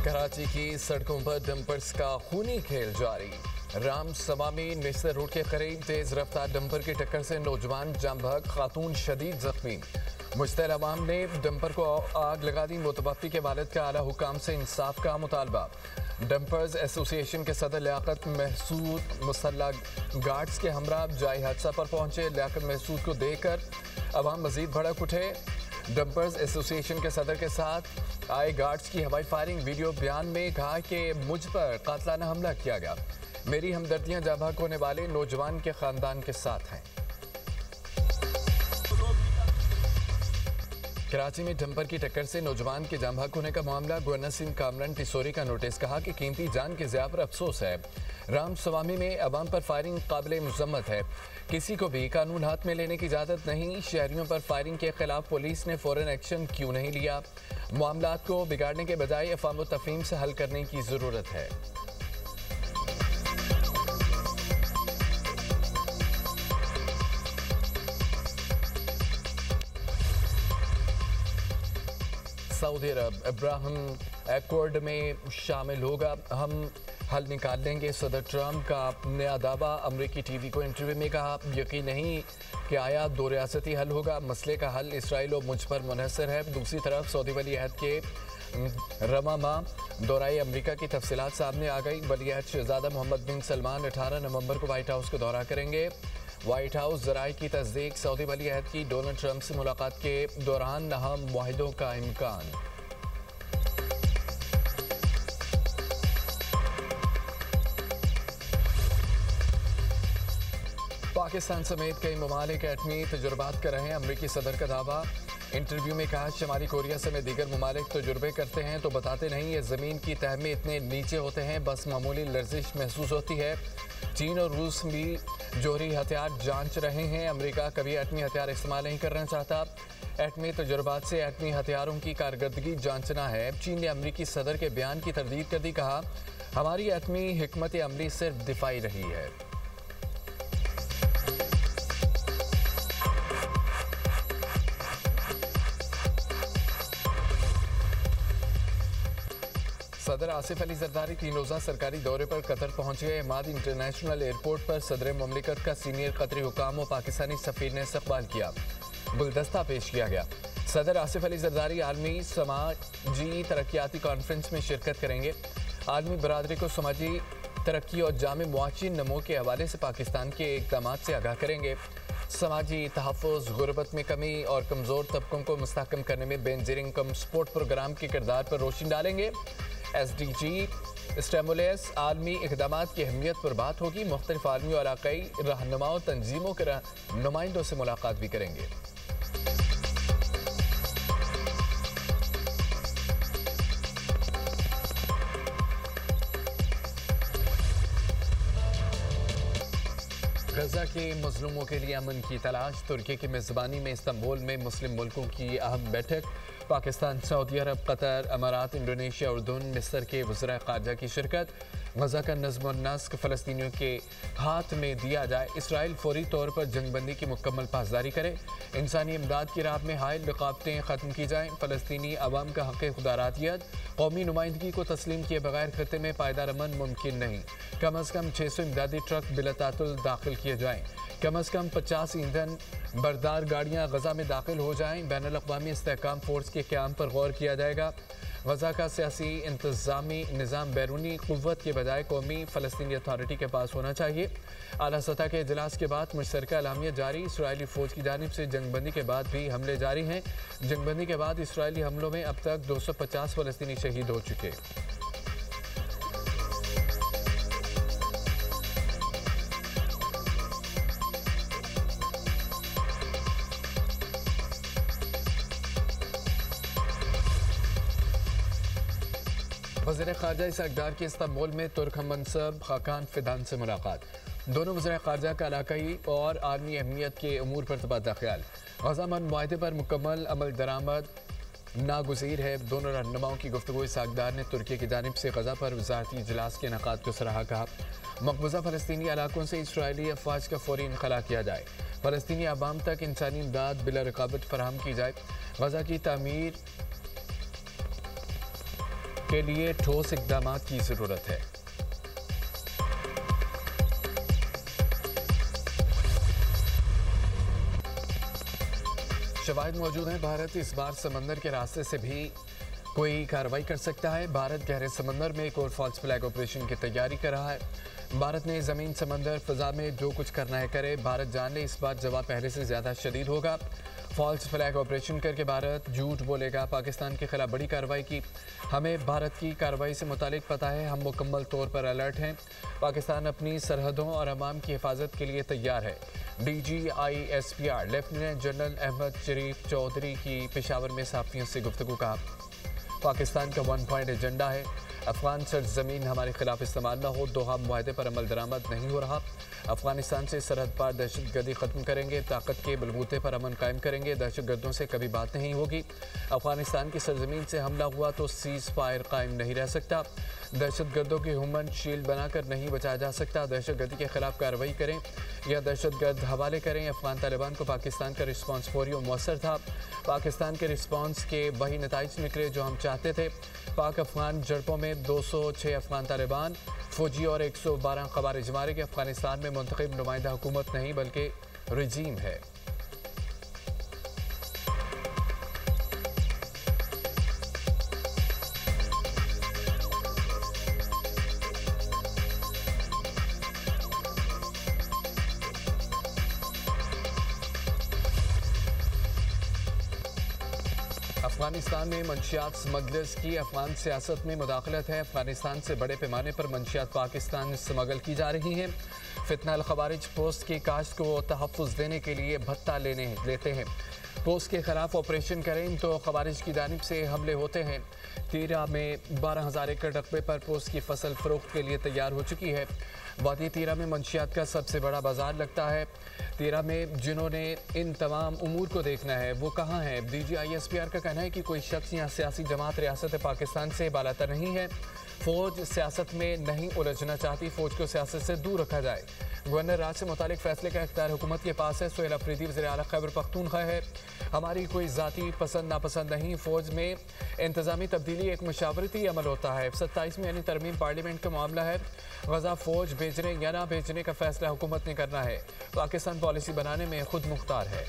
कराची की सड़कों पर डंपर्स का खूनी खेल जारी। राम सभा में नेस्तर रोड के करीब तेज रफ्तार डंपर की टक्कर से नौजवान जाम बहक, खातून शदीद जख्मी। मुश्तैल अवाम ने डंपर को आग लगा दी। मुतवफ़्फ़ी के वालिद का आला हुकाम से इंसाफ का मुतालबा। डंपर्स एसोसिएशन के सदर लियाकत महसूद मुसल्ला गार्ड्स के हमरा जाए हादसा पर पहुंचे। लियाकत महसूद को देखकर अवाम मजीद भड़क उठे। डंपर्स एसोसिएशन के सदर के साथ आए गार्ड्स की हवाई फायरिंग। वीडियो बयान में कहा कि मुझ पर कातलाना हमला किया गया। मेरी हमदर्दियां जाँ बहक होने वाले नौजवान के खानदान के साथ हैं। कराची में डंपर की टक्कर से नौजवान के जाँ बहक होने का मामला। गवर्नर सिंह कामरान टिसोरी का नोटिस। कहा कि कीमती जान के ज़िया पर अफसोस है। राम सवामी में अवाम पर फायरिंग काबिल मुज़म्मत है। किसी को भी कानून हाथ में लेने की इजाज़त नहीं। शहरियों पर फायरिंग के खिलाफ पुलिस ने फ़ौरन एक्शन क्यों नहीं लिया? मामलात को बिगाड़ने के बजाय अफ़ाम व तफ़हीम से हल करने की ज़रूरत है। सऊदी अरब अब्राहम एक्वार्ड में शामिल होगा। हम हल निकाल लेंगे। सदर ट्रंप का नया दावा। अमरीकी टीवी को इंटरव्यू में कहा, यकीन नहीं कि आया दो रियासती हल होगा। मसले का हल इसराइल और मुझ पर मुनहसर है। दूसरी तरफ सऊदी वली अहद के रमामा दौराए अमरीका की तफसीलात सामने आ गई। वली अहद शहजादा मोहम्मद बिन सलमान 18 नवंबर को व्हाइट हाउस का दौरा करेंगे। व्हाइट हाउस ज़राए की तस्दीक। सऊदी वली अहद की डोनाल्ड ट्रंप से मुलाकात के दौरान अहम मुआहिदों का इम्कान। पाकिस्तान समेत कई ममालिक एटमी तजुर्बात कर रहे हैं। अमरीकी सदर का दावा। इंटरव्यू में कहा, शुमाली कोरिया समेत दीगर ममालिक तजुर्बे करते हैं तो बताते नहीं। ये ज़मीन की तह में इतने नीचे होते हैं, बस मामूली लर्जिश महसूस होती है। चीन और रूस भी जोहरी हथियार जांच रहे हैं। अमेरिका कभी एटमी हथियार इस्तेमाल नहीं करना चाहता। एटमी तजुर्बात से एटमी हथियारों की कारकर्दगी जांचना है। चीन ने अमरीकी सदर के बयान की तरदीद कर दी। कहा, हमारी एटमी हिकमत अमली सिर्फ दिफाई रही है। सदर आसिफ अली जरदारी 3 रोज़ा सरकारी दौरे पर कतर पहुंच गए। हमाद इंटरनेशनल एयरपोर्ट पर सदर ममलिकत का सीनियर कतरी हुकाम और पाकिस्तानी सफीर ने इस्तकबाल किया। गुलदस्ता पेश किया गया। सदर आसिफ अली जरदारी आलमी समाजी तरक्याती कॉन्फ्रेंस में शिरकत करेंगे। आलमी बरादरी को समाजी तरक्की और जामे मुआशी नमो के हवाले से पाकिस्तान के इक़दाम से आगाह करेंगे। समाजी तहफ़्फ़ुज़, गुर्बत में कमी और कमज़ोर तबकों को मुस्तहकम करने में बेनज़ीर इनकम सपोर्ट प्रोग्राम के किरदार पर रोशनी डालेंगे। SDG स्टेमुलस आलमी इक़दाम की अहमियत पर बात होगी। मुख्तलिफ आलमी और इलाक़ाई रहनुमाओं तंजीमों के नुमाइंदों से मुलाकात भी करेंगे। गजा के मजलूमों के लिए अमन की तलाश। तुर्की की मेज़बानी में इस्तांबुल में मुस्लिम मुल्कों की अहम बैठक। पाकिस्तान, सऊदी अरब, कतर, अमारात, इंडोनेशिया, उर्दून, मिस्र के वज़ीर ख़ारजा की शिरकत। गजा का नज़्म व नस्क फ़लस्तीनियों के हाथ में दिया जाए। इसराइल फौरी तौर पर जंगबंदी की मुकम्मल पासदारी करे। इंसानी इमदाद की राह में हायल रुकावटें ख़त्म की जाएँ। फ़लस्तीनी अवाम का हक़ खुदारातियत कौमी नुमाइंदगी को तस्लीम किए बगैर खत्ते में पायदार अमन मुमकिन नहीं। कम अज़ कम 600 इमदादी ट्रक बिलतातुल दाखिल किए जाएँ। कम अज़ कम 50 ईंधन बरदार गाड़ियाँ गजा में दाखिल हो जाएँ। बैनुल अक़वामी इस्तेहकाम फ़ोर्स के क़याम पर गौर किया जाएगा। गजा का सियासी इंतज़ामी निज़ाम बैरूनी क़ुव्वत के बजाय कौमी फ़लस्तीनी अथॉरिटी के पास होना चाहिए। आला सतह के इजलास के बाद मुश्तरका एलामिया जारी। इसराइली फ़ौज की जानिब से जंगबंदी के बाद भी हमले जारी हैं। जंगबंदी के बाद इसराइली हमलों में अब तक 250 फ़लस्तीनी शहीद हो चुके। वज़ीर ख़ारजा इसहाक़ की इस्तांबुल में तुर्क हममनसब खाकान फ़िदान से मुलाकात। दोनों वज़ीर ख़ारजा का इलाक़ाई और आलमी अहमियत के अमूर पर तबादला ख्याल। गज़ा अमन मुआहदे पर मुकम्मल अमल दरामद नागुज़ीर है। दोनों रहनुमाओं की गुफ्तगू। इसहाक़ ने तुर्की की जानिब से गज़ा पर वज़ारती इजलास के इनेकाद को सराहा। कहा, मकबूजा फ़लस्तीनी इलाकों से इसराइली अफ़वाज का फ़ौरी इनखला किया जाए। फ़लस्तीनी आवाम तक इंसानी इमदाद बिला रुकावट फराहम की जाए। गज़ा की तामीर के लिए ठोस इकदाम की जरूरत है। शवाहिद मौजूद हैं। भारत इस बार समंदर के रास्ते से भी कोई कार्रवाई कर सकता है। भारत गहरे समंदर में एक और फॉल्स फ्लैग ऑपरेशन की तैयारी कर रहा है। भारत ने ज़मीन, समंदर, फ़ज़ा में जो कुछ करना है करे। भारत जान ले इस बार जवाब पहले से ज़्यादा शदीद होगा। फॉल्स फ्लैग ऑपरेशन करके भारत झूठ बोलेगा। पाकिस्तान के खिलाफ बड़ी कार्रवाई की। हमें भारत की कार्रवाई से मुतालिक पता है। हम मुकम्मल तौर पर अलर्ट हैं। पाकिस्तान अपनी सरहदों और अवाम की हिफाजत के लिए तैयार है। DGISPR लेफ्टिनेंट जनरल अहमद शरीफ चौधरी की पेशावर में सहाफ़ियों से गुफ्तगू का। पाकिस्तान का 1 पॉइंट एजेंडा है। अफगान सरजमीन हमारे खिलाफ इस्तेमाल न हो। दोहा मुआहदे पर अमल दरामद नहीं हो रहा। अफगानिस्तान से सरहद पार दहशतगर्दी ख़त्म करेंगे। ताकत के बलबूते पर अमन कायम करेंगे। दहशतगर्दों से कभी बात नहीं होगी। अफगानिस्तान की सरजमीन से हमला हुआ तो सीज़ फायर कायम नहीं रह सकता। दहशतगर्दों की ह्यूमन शील्ड बनाकर नहीं बचाया जा सकता। दहशतगर्दी के खिलाफ कार्रवाई करें या दहशतगर्द हवाले करें। अफगान तालिबान को पाकिस्तान का रिस्पांस फौरी और मौसर था। पाकिस्तान के रिस्पांस के वही नताइज निकले जो हम चाहते थे। पाक अफगान झड़पों में 206 अफगान तालिबान फौजी और 112 खवारिज मारे गए। अफगानिस्तान में मुंतखब नुमाइंदा हुकूमत नहीं बल्कि रजीम है। अफगानिस्तान में मंशियात स्मगलर्स की अफगान सियासत में मुदाखलत है। अफगानिस्तान से बड़े पैमाने पर मंशियात पाकिस्तान स्मगल की जा रही हैं। फितना अल खवारिज पोस्ट की काश्त को तहफ़्फ़ुज़ देने के लिए भत्ता लेते हैं। पोस्ट के खिलाफ ऑपरेशन करें तो खवारिज की जानिब से हमले होते हैं। तीरा में 12,000 एकड़ रकबे पर पोस्ट की फसल फ़रोख्त के लिए तैयार हो चुकी है। वादी तीरा में मंशियात का सबसे बड़ा बाजार लगता है। तीरा में जिन्होंने इन तमाम उमूर को देखना है वो कहाँ हैं? DGISPR का कहना है कि कोई शख्स या सियासी जमात रियासत पाकिस्तान से बालातर नहीं है। फ़ौज सियासत में नहीं उलझना चाहती। फ़ौज को सियासत से दूर रखा जाए। गवर्नर राज से मुतालिक फैसले का इख्तियार हुकूमत के पास है। सोहेल अफरीदी वज़ीर आला खैबर पख्तूनख्वा है। हमारी कोई ज़ाती पसंद नापसंद नहीं। फ़ौज में इंतज़ामी तब्दीली एक मशावरती अमल होता है। 27 में यानी तरमीम पार्लियामेंट का मामला है। गज़ा फ़ौज भेजने या ना भेजने का फैसला हुकूमत ने करना है। पाकिस्तान पॉलिसी बनाने में खुद मुख्तार है।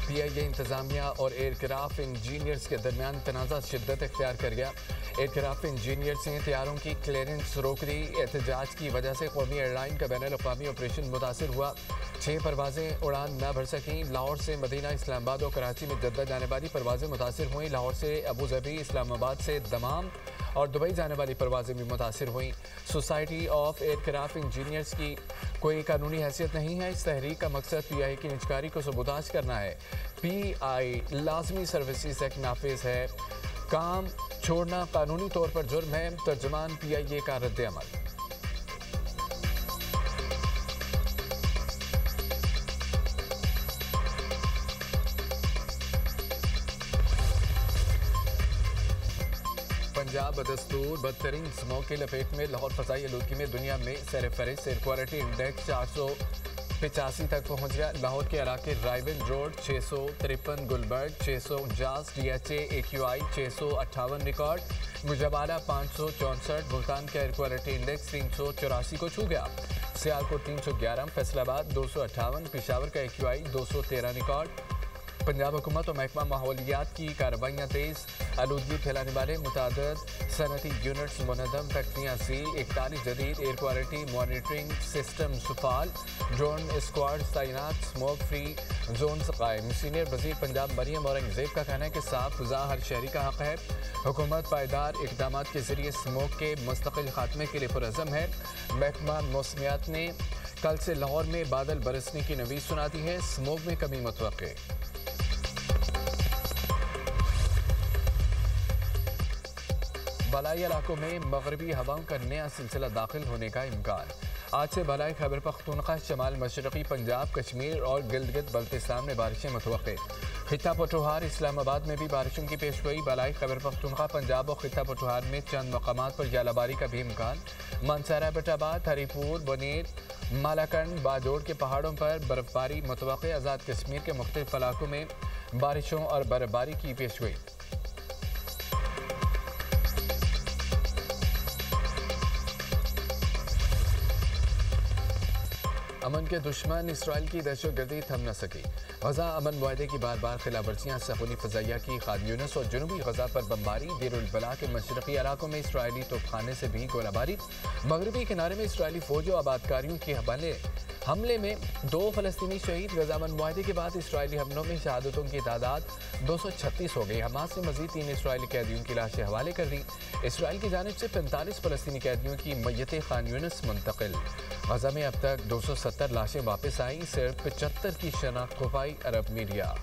PIA इंतजामिया और एयरक्राफ्ट इंजीनियर्स के दरमियान तनाज़ा शिद्दत इख्तियार कर गया। एयरक्राफ्ट इंजीनियर्स ने तैयारों की क्लियरेंस रोक दी। एहतजाज की वजह से कौमी एयरलाइन का बैनुल-अक़वामी ऑपरेशन मुतासिर हुआ। 6 परवाजें उड़ान न भर सकीं। लाहौर से मदीना, इस्लामाबाद और कराची में जद्दा जाने वाली परवाजें मुतासिर हुई। लाहौर से अबू धाबी, इस्लामाबाद से दमाम और दुबई जाने वाली परवाजें भी मुतासिर हुई। सोसाइटी ऑफ एयरक्राफ्ट इंजीनियर्स की कोई कानूनी हैसियत नहीं है। इस तहरीक का मकसद PIA की निजकारी को सबूताज करना है। PI लाजमी सर्विसेज एक्ट नाफिज है। काम छोड़ना कानूनी तौर पर जुर्म है। तर्जुमान PIA का रद्द-ए-अमल। पंजाब बदस्तूर बदतरीन स्मोक की लपेट में। लाहौर फसाई आलूदगी में दुनिया में सर फहरिस्त। एयर क्वालिटी इंडेक्स 485 तक पहुँच गया। लाहौर के इलाके Raiwind road 653, Gulberg 649, DHA AQI 658 record. मुजबाला 564। मुल्तान का एयर क्वालिटी इंडेक्स 384 को छू गया। सियालकोट 311, फैसलाबाद 258, पेशावर का AQI 213 रिकॉर्ड। पंजाब हुकूमत और महकमा माहौलियात की कार्रवाइयाँ तेज़। आलूदगी फैलाने वाले मुतादद सनती यूनिट्स मुनज़्ज़म, फैक्ट्रियाँ सील। 41 जदीद एयर क्वालिटी मॉनिटरिंग सिस्टम सुफाल। ड्रोन स्क्वाड तैनात। स्मोक फ्री जोन कायम। सीनियर वज़ीर पंजाब मरियम औरंगज़ेब का कहना है कि साफ फ़ज़ा हर शहरी का हक़ है। हुकूमत पायदार इक़दाम के ज़रिए स्मोक के मुस्तक़िल खात्मे के लिए पुरअज़्म है। महकमा मौसमियात ने कल से लाहौर में बादल बरसने की नवीद सुना दी है। स्मोक में कमी मुतवक्के। बलाई इलाकों में मगरबी हवाओं का नया सिलसिला दाखिल होने का इम्कान। आज से बलाई खैबर पख्तूनख्वा, शमाल मशरक़ी पंजाब, कश्मीर और गिलगित बल्तिस्तान में बारिशें मुतवक्के। खिता पटोहार इस्लामाबाद में भी बारिशों की पेशगोई। बलाई खैबर पख्तूनख्वा पंजाब और खिता पटोहार में चंद मकामात पर जालाबारी का भी इम्कान। मानसरा बेटाबाद हरीपुर बनेर मालाकंड बाजोड़ के पहाड़ों पर बर्फबारी मुतवक्के। आज़ाद कश्मीर के मुख्तलिफ इलाकों में बारिशों और बर्फबारी की पेशगोई। अमन के दुश्मन इसराइल की दहशतगर्दी थम न सकी। गजा अमन मुआहदे की बार बार खिलाफ वर्जियाँ। सहूली फ़ज़ाइया की खान यूनिस और जनूबी गजा पर बमबारी। देरुल बला के मशरक़ी इलाकों में इसराइली तोपखाने से भी गोलाबारी। मगरबी किनारे में इसराइली फौज और आबादकारियों के हमले में 2 फ़लस्तीनी शहीद। गजा अमन मुआहदे के बाद इसराइली हमलों में शहादतों की तादाद 236 हो गई। हमास ने मज़ीद 3 इसराइली कैदियों की लाशें हवाले कर दी। इसराइल की जानिब से 45 फ़लस्तीनी कैदियों की मैयतें खान यूनिस मुंतकिल। गजा में अब तक 270 लाशें वापस आईं। सिर्फ 75 की शनाख्त हो पाई। अरब मीडिया।